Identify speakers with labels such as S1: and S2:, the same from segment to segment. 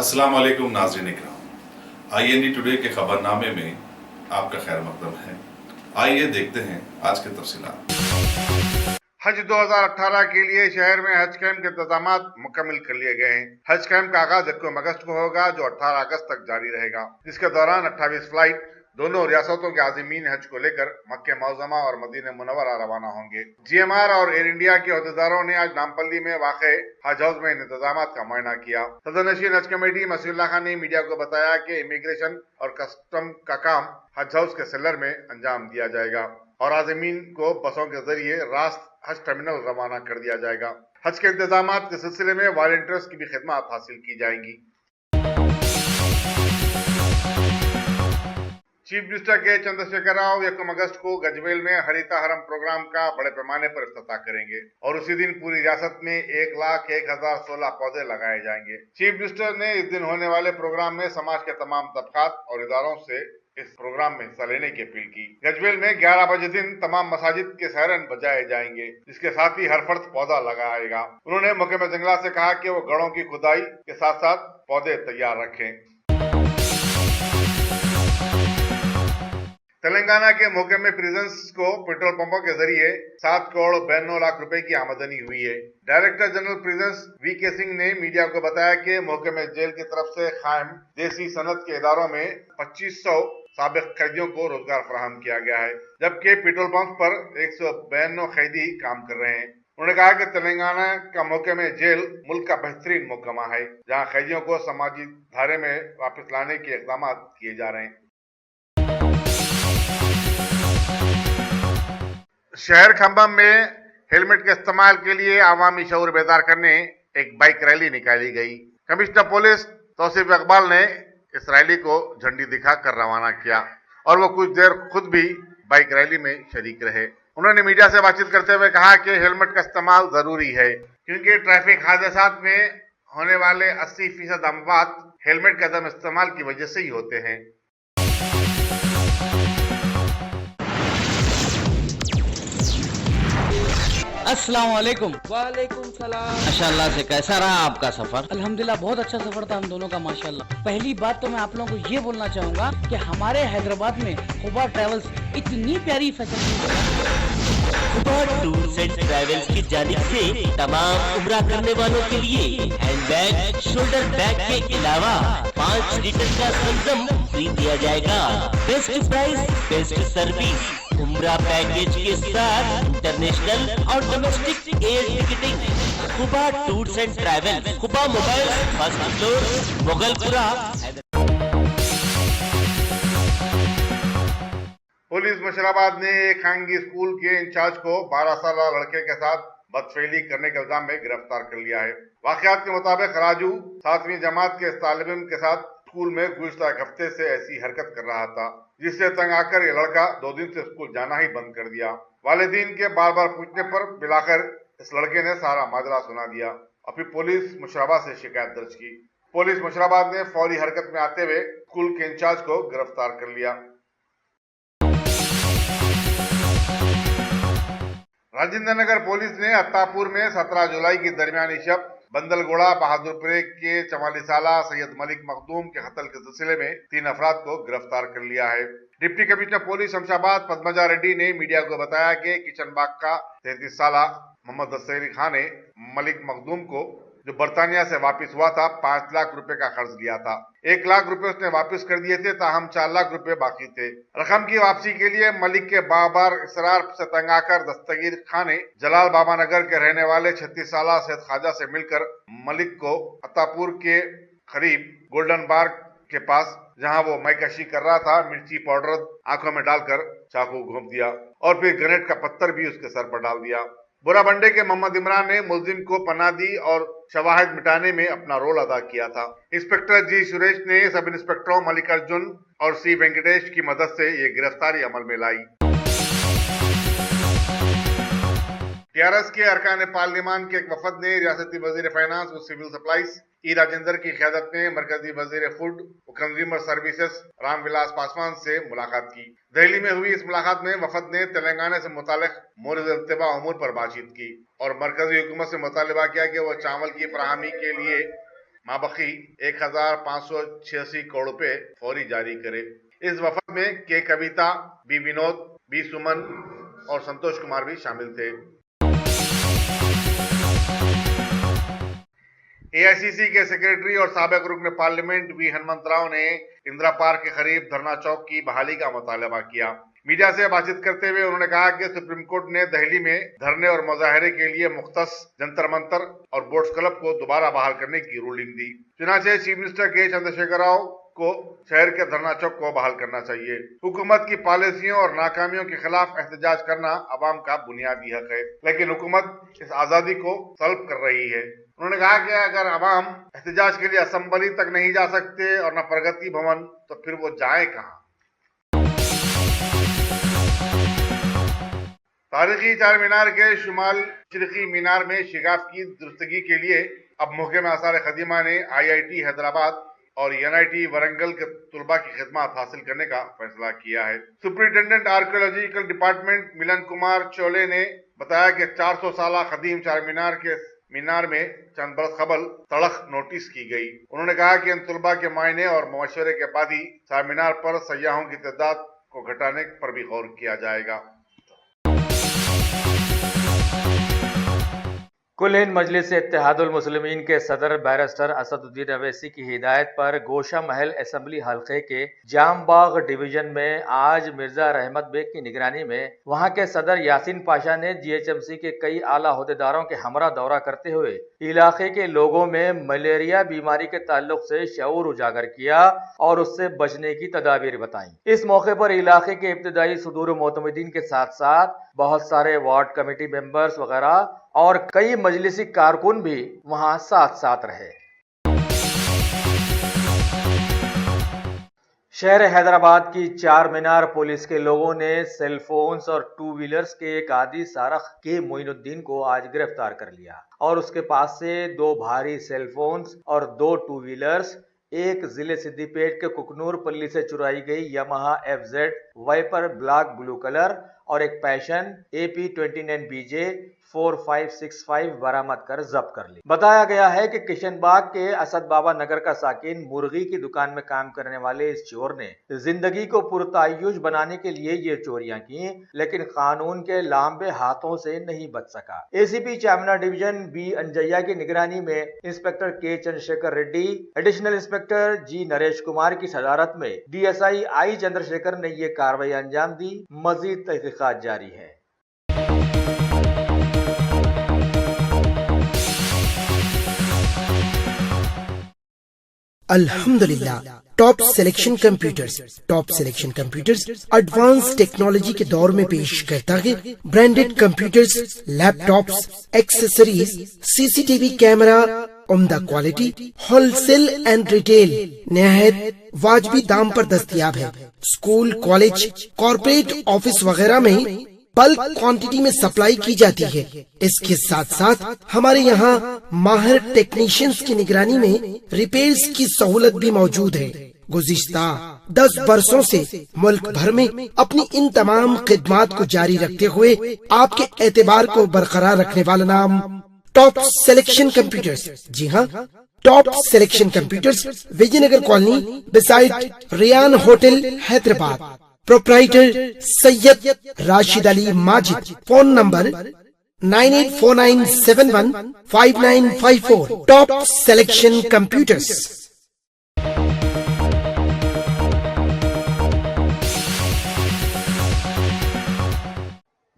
S1: अस्सलाम वालेकुम नाज़रीन इकराम। IND टुडे के खबरनामे में आपका खैर मकदम है। आइए देखते हैं आज के तफसीलात।
S2: हज 2018 के लिए शहर में हज कैंप के इंतजाम मुकम्मल कर लिए गए हैं। हज कैंप का आगाज 21 अगस्त को होगा, जो 18 अगस्त तक जारी रहेगा, जिसके दौरान 28 फ्लाइट दोनों रियासतों के आज़मीन हज को लेकर मक्के मौज़मा और मदीना मुनव्वरा रवाना होंगे। GMR और एयर इंडिया के अहदेदारों ने आज नामपल्ली में वाक़े हज हाउस में इंतजाम का मुआयना किया। सदरनशीन हज कमेटी मसीहुल्लाह खान ने मीडिया को बताया कि इमिग्रेशन और कस्टम का काम हज हाउस के सेलर में अंजाम दिया जाएगा और आज़मीन को बसों के जरिए रास्त हज टर्मिनल रवाना कर दिया जाएगा। हज के इंतजाम के सिलसिले में वॉलंटियर्स की भी खिदमत हासिल की जाएंगी। चीफ मिनिस्टर के चंद्रशेखर राव 1 अगस्त को गजवेल में हरिता हरम प्रोग्राम का बड़े पैमाने पर इफ्तिताह करेंगे और उसी दिन पूरी रियासत में 1,01,016 पौधे लगाए जाएंगे। चीफ मिनिस्टर ने इस दिन होने वाले प्रोग्राम में समाज के तमाम तबकात और इदारों से इस प्रोग्राम में हिस्सा लेने की अपील की। गजवेल में 11 बजे दिन तमाम मसाजिद के सायरन बजाए जाएंगे, जिसके साथ ही हर फर्द पौधा लगाएगा। उन्होंने महकमा जंगलात से कहा कि वो गड़ों की खुदाई के साथ साथ पौधे तैयार रखें। तेलंगाना के महकमे प्रिजन्स को पेट्रोल पंपों के जरिए 7 करोड़ 92 लाख रुपए की आमदनी हुई है। Director general prisons VK Singh ने मीडिया को बताया कि महकमे जेल की तरफ से कायम देसी सनत के इदारों में 2500 साबिक कैदियों को रोजगार फराहम किया गया है, जबकि पेट्रोल पंप पर 192 कैदी काम कर रहे हैं। उन्होंने कहा कि तेलंगाना का महकमे जेल मुल्क का बेहतरीन महकमा है, जहां कैदियों को समाजी धारे में वापस लाने के इकदाम किए जा रहे हैं। शहर खंबम में हेलमेट के इस्तेमाल के लिए आवामी शऊर बेदार करने एक बाइक रैली निकाली गई। कमिश्नर पुलिस तौसीफ इकबाल ने इस रैली को झंडी दिखाकर रवाना किया और वो कुछ देर खुद भी बाइक रैली में शरीक रहे। उन्होंने मीडिया से बातचीत करते हुए कहा कि हेलमेट का इस्तेमाल जरूरी है, क्योंकि ट्रैफिक हादसात में होने वाले 80% अमवात हेलमेट के अदम इस्तेमाल की वजह से ही होते हैं।
S3: अस्सलाम वालेकुम।
S4: वालेकुम सलाम।
S3: माशाल्लाह से कैसा रहा आपका सफर?
S4: अल्हम्दुलिल्लाह बहुत अच्छा सफर था हम दोनों का माशाल्लाह। पहली बात तो मैं आप लोगों को ये बोलना चाहूँगा कि हमारे हैदराबाद में खुबा ट्रैवल्स इतनी प्यारी facility
S5: Khuba tours and travels की जानिब से तमाम उम्रा करने वालों के लिए हैंडबैग, शोल्डर बैग के अलावा 5 लीटर का संगम फ्री दिया जाएगा। बेस्ट प्राइस, बेस्ट सर्विस, उम्रा पैकेज के साथ इंटरनेशनल और domestic air ticketing. Khuba tours and travels, Khuba mobile, first floor, Mughalpura.
S2: Police Musheerabad ने एक खानगी स्कूल के इंचार्ज को 12 साल लड़के के साथ बदफेली करने के इल्जाम में गिरफ्तार कर लिया है। वाकयात के मुताबिक राजू 7वीं जमात के तालिब इल्म के साथ स्कूल में गुज़िश्ता एक हफ्ते से ऐसी हरकत कर रहा था, जिससे तंग आकर ये लड़का 2 दिन से स्कूल जाना ही बंद कर दिया। वालिदीन के बार बार पूछने पर बिलाखिर इस लड़के ने सारा माजरा सुना दिया और फिर पुलिस मुशीराबाद से शिकायत दर्ज की। पुलिस मुशीराबाद ने फौरी हरकत में आते हुए स्कूल के इंचार्ज को गिरफ्तार कर लिया। राजेंद्र नगर पुलिस ने अत्तापुर में 17 जुलाई की दरमियानी शब बंदलगोड़ा बहादुरपुरे के 44 साला सैयद मलिक मखदूम के कत्ल के सिलसिले में 3 अफराद को गिरफ्तार कर लिया है। Deputy commissioner police Shamshabad Padmaja Reddy ने मीडिया को बताया कि किशनबाग का 33 साला मोहम्मद असैरी खान ने मलिक मखदूम को, जो बर्तानिया से वापस हुआ था, 5 लाख रुपए का कर्ज लिया था। 1 लाख रुपए उसने वापस कर दिए थे, ताहम 4 लाख रुपए बाकी थे। रकम की वापसी के लिए मलिक के बार इसरार से तंग आकर दस्तगीर खान ने जलाल बाबा नगर के रहने वाले 36 साला सैयद ख्वाजा से मिलकर मलिक को अत्तापुर के करीब गोल्डन बार के पास, जहां वो मैकशी कर रहा था, मिर्ची पाउडर आंखों में डालकर चाकू घोंप दिया और फिर ग्रेनेड का पत्थर भी उसके सर पर डाल दिया। बुराबंडे के मोहम्मद इमरान ने मुलजिम को पनाह दी और शवाहिद मिटाने में अपना रोल अदा किया था। इंस्पेक्टर जी सुरेश ने सब इंस्पेक्टरों मल्लिकार्जुन और C वेंकटेश की मदद से ये गिरफ्तारी अमल में लाई। TRS के अरकान पार्लिमान के एक वफद ने रियासती वजीर फाइनेंस और सिविल सप्लाईज E राजेंद्र की क़यादत में मरकजी वजीर फूड और कंज्यूमर सर्विसेज रामविलास पासवान से मुलाकात की। दिल्ली में हुई इस मुलाकात में वफद ने तेलंगाना से मुतालिक मोरद इल्तिबा उमूर पर बातचीत की और मरकजी हुकूमत से मुतालबा किया कि वह चावल की फराहमी के लिए माबकी 1586 करोड़ रुपए फौरी जारी करे। इस वफद में के कविता, बी विनोद, बी सुमन और संतोष कुमार भी शामिल थे। एआईसीसी के सेक्रेटरी और साबिक रुकन पार्लियामेंट वी हनुमंत राव ने इंदिरा पार्क के करीब धरना चौक की बहाली का मुतालबा किया। मीडिया से बातचीत करते हुए उन्होंने कहा कि सुप्रीम कोर्ट ने दिल्ली में धरने और मुजाहरे के लिए मुख्तस जंतर मंतर और बोट्स क्लब को दोबारा बहाल करने की रूलिंग दी। चुनाचे चीफ मिनिस्टर के चंद्रशेखर राव को शहर के धरना चौक को बहाल करना चाहिए। हुकूमत की पॉलिसियों और नाकामियों के खिलाफ एहतजाज करना अवाम का बुनियादी हक है, लेकिन हुकूमत इस आजादी को तलब कर रही है। उन्होंने कहा कि अगर अवाम एहतजाज के लिए असेंबली तक नहीं जा सकते और न प्रगति भवन, तो फिर वो जाए कहाँ। तारीखी चार मीनार के शुमाल मशरिकी मीनार में शिगाफ की दुरुस्तगी के लिए अब मुहकम आसार खदीमा ने IIT हैदराबाद और NIT वरंगल के तुलबा की खिदमत हासिल करने का फैसला किया है। सुप्रिंटेंडेंट आर्कियोलॉजिकल डिपार्टमेंट मिलन कुमार चौले ने बताया कि 400 साल कदीम चार मीनार के मीनार में चंद बरस कबल तड़ख नोटिस की गई। उन्होंने कहा कि इन तुलबा के मायने और मशवरे के बाद ही चार मीनार पर सयाहों की तादाद को घटाने पर भी गौर किया जाएगा।
S6: कुल हिंद मजलिस इत्तेहादुल मुस्लिमीन के सदर बैरिस्टर असदुद्दीन अवैसी की हिदायत पर गोशा महल असेंबली हल्के के जामबाग डिवीजन में आज मिर्जा रहमत बेग की निगरानी में वहां के सदर यासीन पाशा ने GHMC के कई आला अहदेदारों के हमरा दौरा करते हुए इलाके के लोगों में मलेरिया बीमारी के ताल्लुक से शऊर उजागर किया और उससे बचने की तदाबीर बताई। इस मौके पर इलाके के इब्तदाई सुदूर मोतमदीन के साथ साथ बहुत सारे वार्ड कमेटी मेंबर्स वगैरह और कई मजलिसी कारकुन भी वहां साथ साथ रहे। शहर हैदराबाद की चार मीनार पुलिस के लोगों ने सेलफोन्स और टू व्हीलर्स के एक आदि सारख के मोइनुद्दीन को आज गिरफ्तार कर लिया और उसके पास से 2 भारी सेलफोन्स और 2 टू व्हीलर्स, एक जिले सिद्दीपेट के कुकनूर पल्ली से चुराई गई Yamaha FZ viper black blue colour और एक पैशन AP29 BJ 4565 बरामद कर जब्त कर ली। बताया गया है कि किशनबाग के असद बाबा नगर का साकिन मुर्गी की दुकान में काम करने वाले इस चोर ने जिंदगी को पुरतायुज बनाने के लिए ये चोरियां की, लेकिन कानून के लांबे हाथों से नहीं बच सका। ACP चामना डिवीजन B अंजैया की निगरानी में इंस्पेक्टर के Chandrashekhar Reddy, additional inspector G Naresh Kumar की सदारत में DSI I चंद्रशेखर ने ये कार्रवाई अंजाम दी। मजीद तहकीकात जारी है।
S7: अल्हम्दुलिल्लाह top selection computers advance technology के दौर में पेश करता है branded computers, laptops, accessories, CCTV camera, उम्दा क्वालिटी, होलसेल एंड रिटेल निहायत वाजबी दाम पर दस्तयाब है। स्कूल, कॉलेज, कॉर्पोरेट ऑफिस वगैरह में बल्क क्वांटिटी में सप्लाई की जाती है। इसके साथ साथ हमारे यहाँ माहिर टेक्नीशियंस की निगरानी में रिपेयर्स की सहूलत भी मौजूद है। गुज़िश्ता 10 बरसों से मुल्क भर में अपनी इन तमाम खिदमात को जारी रखते हुए आपके एतबार को बरकरार रखने वाला नाम टॉप सिलेक्शन कंप्यूटर्स। जी हाँ, top selection computers, Vijayanagar colony beside Riyan hotel, Hyderabad. Proprietor Syed Rashid Ali Majid. Phone number 9849715954। Top selection computers.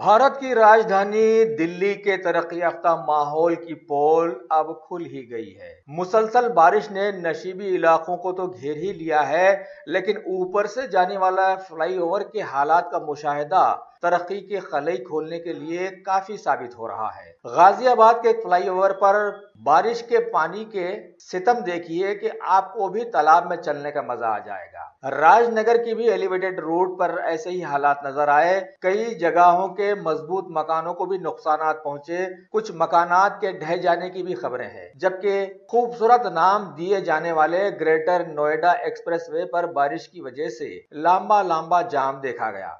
S6: Bharat की राजधानी दिल्ली के तरक्की याफ्ता माहौल की पोल अब खुल ही गई है। मुसलसल बारिश ने नशीबी इलाकों को तो घेर ही लिया है, लेकिन ऊपर से जाने वाला फ्लाईओवर के हालात का मुशाहिदा तरक्की के खलई खोलने के लिए काफी साबित हो रहा है। गाजियाबाद के फ्लाईओवर पर बारिश के पानी के सितम देखिए कि आपको भी तालाब में चलने का मजा आ जाएगा। राजनगर की भी एलिवेटेड रोड पर ऐसे ही हालात नजर आए। कई जगहों के मजबूत मकानों को भी नुकसानात पहुंचे। कुछ मकानात के ढह जाने की भी खबरें हैं, जबकि खूबसूरत नाम दिए जाने वाले ग्रेटर नोएडा एक्सप्रेसवे पर बारिश की वजह से लंबा जाम देखा गया।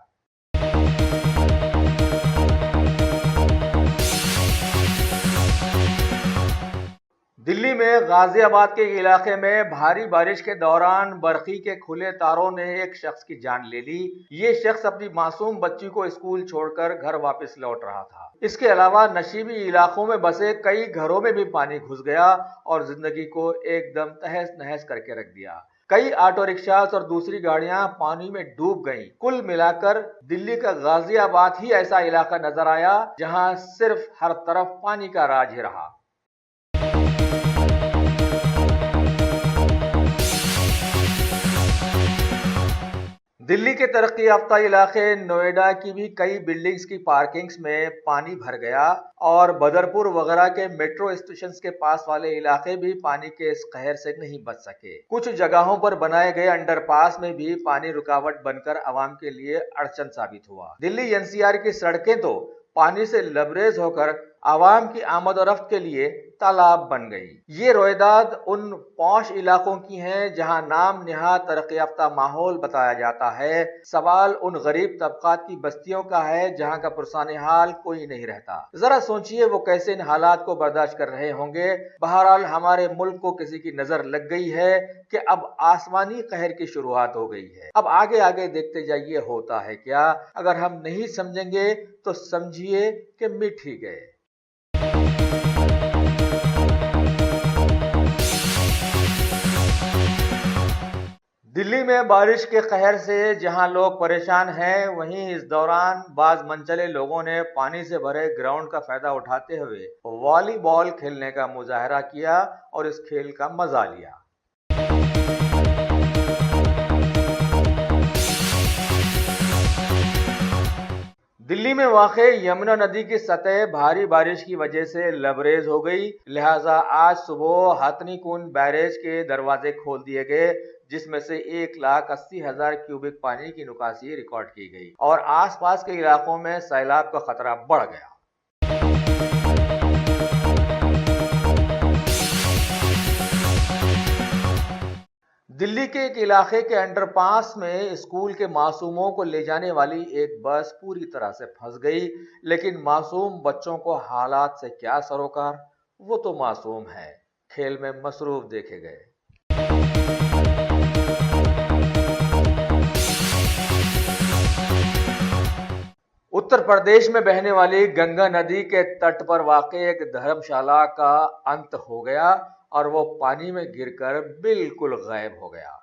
S6: दिल्ली में गाजियाबाद के इलाके में भारी बारिश के दौरान बरखी के खुले तारों ने एक शख्स की जान ले ली। ये शख्स अपनी मासूम बच्ची को स्कूल छोड़कर घर वापस लौट रहा था। इसके अलावा नशीबी इलाकों में बसे कई घरों में भी पानी घुस गया और जिंदगी को एकदम तहस नहस करके रख दिया। कई ऑटो रिक्शा और दूसरी गाड़ियां पानी में डूब गईं। कुल मिलाकर दिल्ली का गाजियाबाद ही ऐसा इलाका नजर आया जहां सिर्फ हर तरफ पानी का राज ही रहा। दिल्ली के तरक्की याफ्ता इलाके नोएडा की भी कई बिल्डिंग्स की पार्किंग्स में पानी भर गया और बदरपुर वगैरह के मेट्रो स्टेशन के पास वाले इलाके भी पानी के इस कहर से नहीं बच सके। कुछ जगहों पर बनाए गए अंडरपास में भी पानी रुकावट बनकर आवाम के लिए अड़चन साबित हुआ। दिल्ली एनसीआर की सड़कें तो पानी से लबरेज होकर आवाम की आमद और रफ्त के लिए तालाब बन गई। ये रोयदाद उन पौश इलाकों की हैं जहां नाम निहाद तरक्की याफ्ता माहौल बताया जाता है। सवाल उन गरीब तबकात की बस्तियों का है जहां का पुरसाने हाल कोई नहीं रहता। जरा सोचिए वो कैसे इन हालात को बर्दाश्त कर रहे होंगे। बहरहाल हमारे मुल्क को किसी की नजर लग गई है कि अब आसमानी कहर की शुरुआत हो गई है। अब आगे आगे देखते जाइए होता है क्या। अगर हम नहीं समझेंगे तो समझिए कि मिट ही गए। दिल्ली में बारिश के कहर से जहां लोग परेशान हैं, वहीं इस दौरान बाज मनचले लोगों ने पानी से भरे ग्राउंड का फायदा उठाते हुए वॉलीबॉल खेलने का मुजाहरा किया और इस खेल का मजा लिया। दिल्ली में वाक़े यमुना नदी की सतह भारी बारिश की वजह से लबरेज हो गई, लिहाजा आज सुबह हथनी कुंड बैरेज के दरवाजे खोल दिए गए, जिसमें से 1,80,000 क्यूबिक पानी की निकासी रिकॉर्ड की गई और आसपास के इलाकों में सैलाब का खतरा बढ़ गया। दिल्ली के एक इलाके के अंडरपास में स्कूल के मासूमों को ले जाने वाली एक बस पूरी तरह से फंस गई, लेकिन मासूम बच्चों को हालात से क्या सरोकार, वो तो मासूम है, खेल में मसरूफ देखे गए। उत्तर प्रदेश में बहने वाली गंगा नदी के तट पर वाक़े एक धर्मशाला का अंत हो गया और वो पानी में गिरकर बिल्कुल गायब हो गया।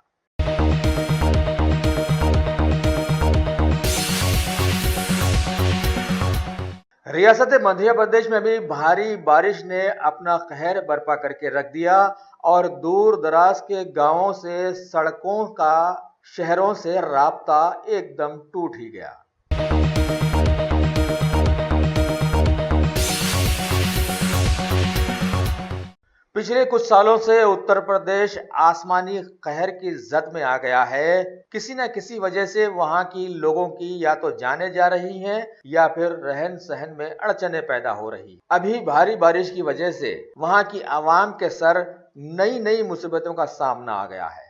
S6: रियासत मध्य प्रदेश में भी भारी बारिश ने अपना कहर बर्पा करके रख दिया और दूर दराज के गांवों से सड़कों का शहरों से राब्ता एकदम टूट ही गया। पिछले कुछ सालों से उत्तर प्रदेश आसमानी कहर की जद में आ गया है। किसी न किसी वजह से वहां की लोगों की या तो जाने जा रही हैं या फिर रहन सहन में अड़चनें पैदा हो रही। अभी भारी बारिश की वजह से वहां की आवाम के सर नई नई मुसीबतों का सामना आ गया है।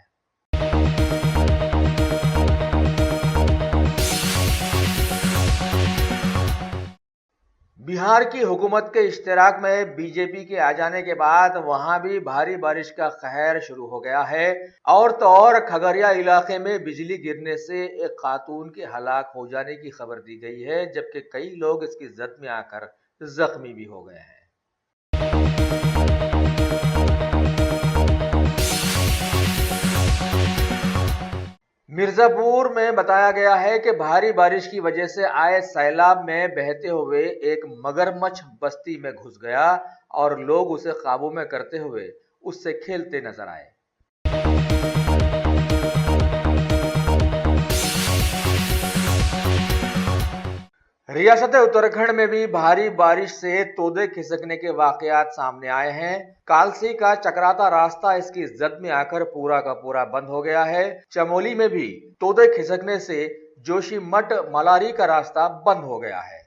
S6: बिहार की हुकूमत के इश्तिराक में बीजेपी के आ जाने के बाद वहां भी भारी बारिश का कहर शुरू हो गया है। और तो और खगड़िया इलाके में बिजली गिरने से एक खातून के हलाक हो जाने की खबर दी गई है, जबकि कई लोग इसकी जद में आकर जख्मी भी हो गए हैं। मिर्जापुर में बताया गया है कि भारी बारिश की वजह से आए सैलाब में बहते हुए एक मगरमच्छ बस्ती में घुस गया और लोग उसे काबू में करते हुए उससे खेलते नजर आए। रियासत उत्तराखंड में भी भारी बारिश से तोदे खिसकने के वाकयात सामने आए हैं। कालसी का चकराता रास्ता इसकी जद में आकर पूरा का पूरा बंद हो गया है। चमोली में भी तोदे खिसकने से जोशीमठ मलारी का रास्ता बंद हो गया है।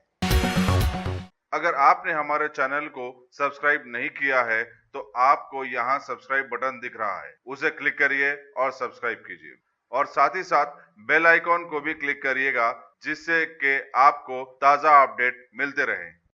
S2: अगर आपने हमारे चैनल को सब्सक्राइब नहीं किया है तो आपको यहाँ सब्सक्राइब बटन दिख रहा है, उसे क्लिक करिए और सब्सक्राइब कीजिए और साथ ही साथ बेल आइकॉन को भी क्लिक करिएगा, जिससे कि आपको ताज़ा अपडेट मिलते रहें।